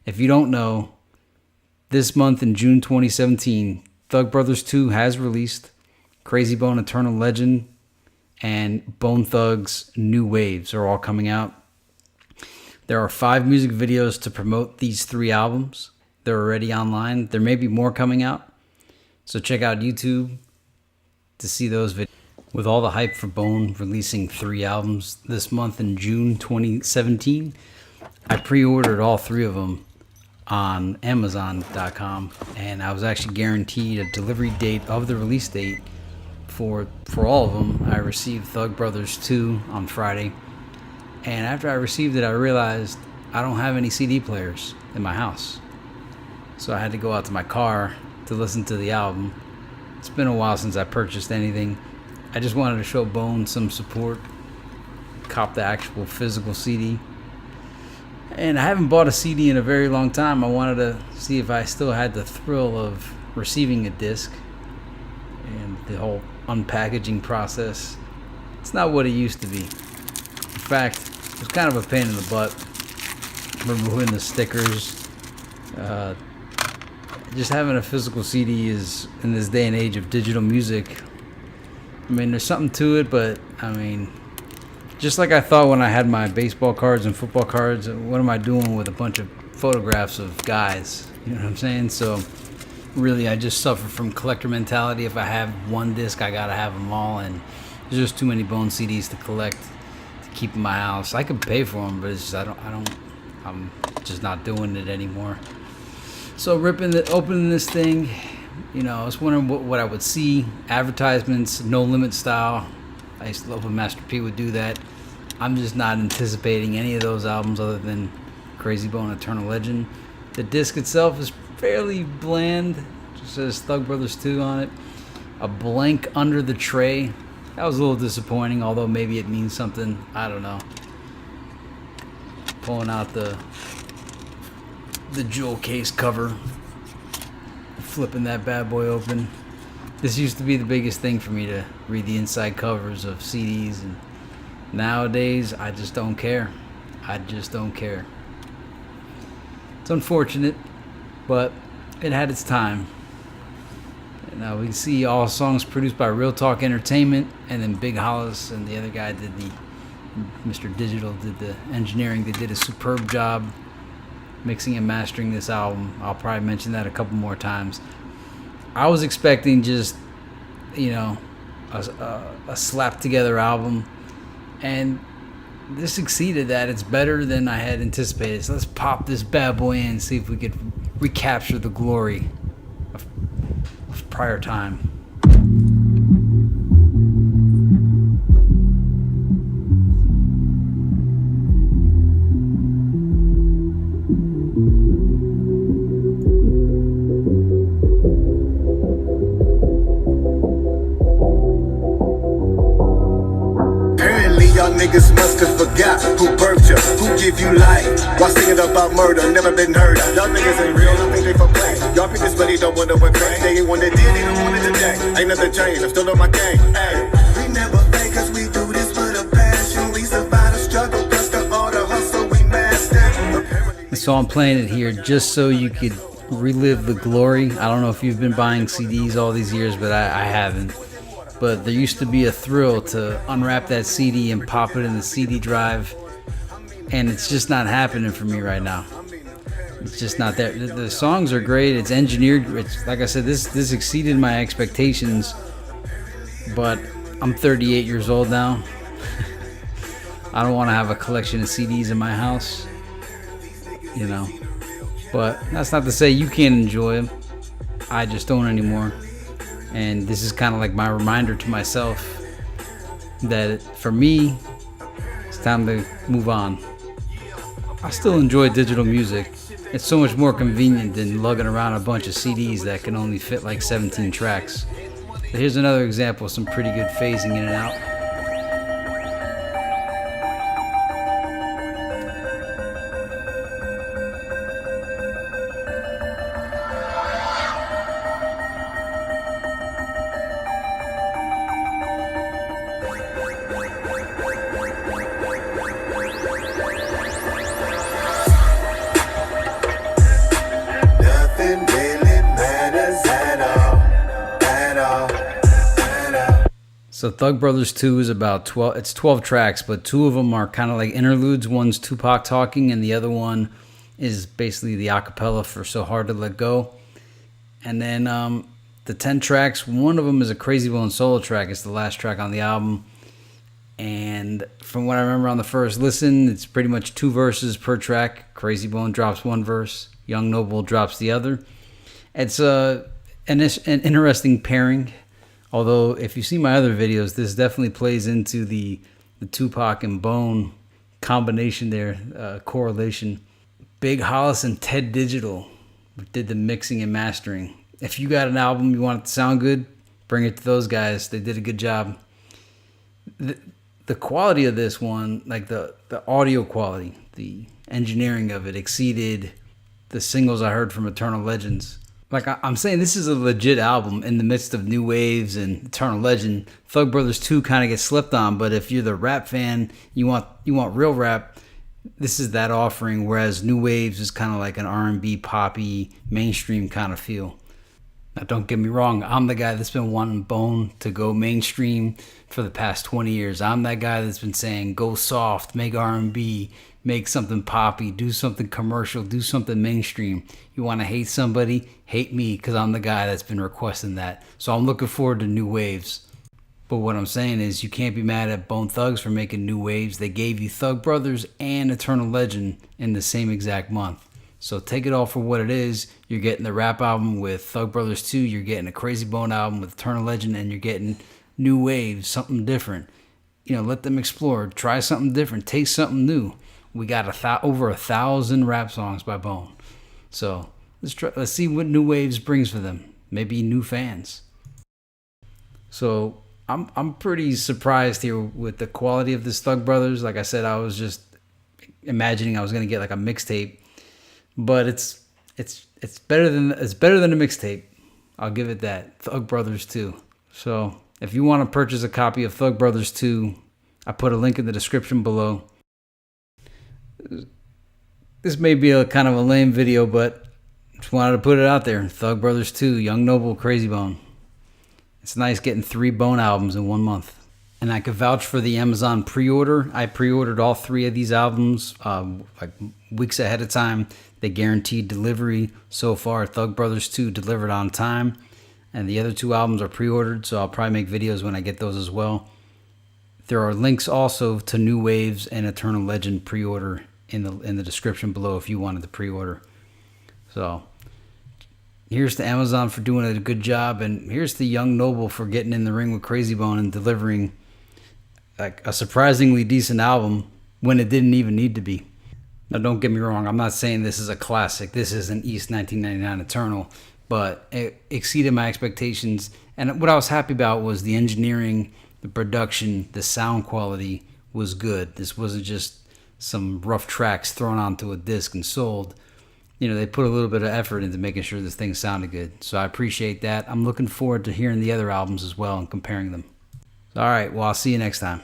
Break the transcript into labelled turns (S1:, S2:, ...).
S1: If you don't know, this month in June 2017, Thug Brothers 2 has released. Krayzie Bone Eternal Legend and Bone Thugs New Waves are all coming out. There are 5 music videos to promote these 3 albums. They're already online. There may be more coming out. So check out YouTube to see those videos. With all the hype for Bone releasing 3 albums this month in June 2017, I pre-ordered all 3 of them on Amazon.com, and I was actually guaranteed a delivery date of the release date for all of them. I received Thug Brothers 2 on Friday, and after I received it, I realized I don't have any CD players in my house. So I had to go out to my car to listen to the album. It's been a while since I purchased anything. I just wanted to show Bone some support, cop the actual physical CD. And I haven't bought a CD in a very long time. I wanted to see if I still had the thrill of receiving a disc and the whole unpackaging process. It's not what it used to be. In fact, it was kind of a pain in the butt removing the stickers. Just having a physical CD is, in this day and age of digital music, I mean, there's something to it, but I mean, just like I thought when I had my baseball cards and football cards, what am I doing with a bunch of photographs of guys? You know what I'm saying? So really, I just suffer from collector mentality. If I have one disc, I gotta have them all, and there's just too many Bone CDs to collect to keep in my house. I could pay for them, but it's just I'm just not doing it anymore. So opening this thing, you know, I was wondering what I would see. Advertisements, No Limit style. I used to love when Master P would do that. I'm just not anticipating any of those albums other than Krayzie Bone Eternal Legend. The disc itself is fairly bland. It just says Thug Brothers 2 on it. A blank under the tray. That was a little disappointing, although maybe it means something. I don't know. Pulling out the jewel case cover, flipping that bad boy open. This used to be the biggest thing for me, to read the inside covers of CDs, and nowadays I just don't care. I just don't care. It's unfortunate, but it had its time. Now we can see all songs produced by Real Talk Entertainment, and then Big Hollis and the other guy did Mr. Digital did the engineering. They did a superb job mixing and mastering this album. I'll probably mention that a couple more times. I was expecting just, you know, a slap together album, and this exceeded that. It's better than I had anticipated. So let's pop this bad boy in and see if we could recapture the glory of prior time.
S2: Niggas must have forgot who birthed you, who give you life. While singing about murder, never been heard of. Y'all niggas ain't real, I think they for play. Y'all people's money don't wonder what crazy. They ain't one that did, they don't want it today. Ain't nothing changed, I'm still on my game. Hey, we never fake cause we do this for the passion. We survive the struggle, plus the all the hustle we master.
S1: So I'm playing it here just so you could relive the glory. I don't know if you've been buying CDs all these years, but I haven't. But there used to be a thrill to unwrap that CD and pop it in the CD drive, and it's just not happening for me right now. It's just not there. The songs are great. It's engineered. It's, like I said, this exceeded my expectations, but I'm 38 years old now. I don't want to have a collection of CDs in my house, you know. But that's not to say you can't enjoy them. I just don't anymore. And this is kind of like my reminder to myself that for me, it's time to move on. I still enjoy digital music. It's so much more convenient than lugging around a bunch of CDs that can only fit like 17 tracks. But here's another example of some pretty good phasing in and out. So Thug Brothers 2 is about 12, it's 12 tracks, but 2 of them are kind of like interludes. One's Tupac talking, and the other one is basically the acapella for So Hard to Let Go. And then the 10 tracks, one of them is a Krayzie Bone solo track. It's the last track on the album. And from what I remember on the first listen, it's pretty much 2 verses per track. Krayzie Bone drops 1 verse, Young Noble drops the other. It's an interesting pairing. Although, if you see my other videos, this definitely plays into the Tupac and Bone combination there, correlation. Big Hollis and Ted Digital did the mixing and mastering. If you got an album you want it to sound good, bring it to those guys. They did a good job. The quality of this one, like the audio quality, the engineering of it exceeded the singles I heard from Eternal Legends. Like I'm saying, this is a legit album in the midst of New Waves and Eternal Legend. Thug Brothers 2 kind of gets slept on, but if you're the rap fan, you want real rap, this is that offering, whereas New Waves is kind of like an R&B, poppy, mainstream kind of feel. Now, don't get me wrong, I'm the guy that's been wanting Bone to go mainstream for the past 20 years. I'm that guy that's been saying, go soft, make R&B, make something poppy, do something commercial, do something mainstream. You want to hate somebody? Hate me, because I'm the guy that's been requesting that. So I'm looking forward to New Waves. But what I'm saying is you can't be mad at Bone Thugs for making New Waves. They gave you Thug Brothers and Eternal Legend in the same exact month. So take it all for what it is. You're getting the rap album with Thug Brothers 2. You're getting a Krayzie Bone album with Eternal Legend. And you're getting New Waves, something different. You know, let them explore. Try something different. Taste something new. We got over 1,000 rap songs by Bone. So let's see what New Waves brings for them. Maybe new fans. So I'm pretty surprised here with the quality of this Thug Brothers. Like I said, I was just imagining I was gonna get like a mixtape, but it's better than a mixtape. I'll give it that. Thug Brothers 2. So if you want to purchase a copy of Thug Brothers 2, I put a link in the description below. This may be a kind of a lame video, but just wanted to put it out there. Thug Brothers 2, Young Noble, Krayzie Bone. It's nice getting 3 Bone albums in 1 month. And I could vouch for the Amazon pre-order. I pre-ordered all 3 of these albums like weeks ahead of time. They guaranteed delivery. So far, Thug Brothers 2 delivered on time. And the other 2 albums are pre-ordered, so I'll probably make videos when I get those as well. There are links also to New Waves and Eternal Legend pre-order in the description below if you wanted to pre-order. So here's to Amazon for doing a good job, and here's to Young Noble for getting in the ring with Krayzie Bone and delivering like a surprisingly decent album when it didn't even need to be. Now, don't get me wrong, I'm not saying this is a classic. This isn't East 1999 Eternal, but it exceeded my expectations. And what I was happy about was the engineering, the production, the sound quality was good. This wasn't just some rough tracks thrown onto a disc and sold. You know, they put a little bit of effort into making sure this thing sounded good. So I appreciate that. I'm looking forward to hearing the other albums as well and comparing them. All right, well, I'll see you next time.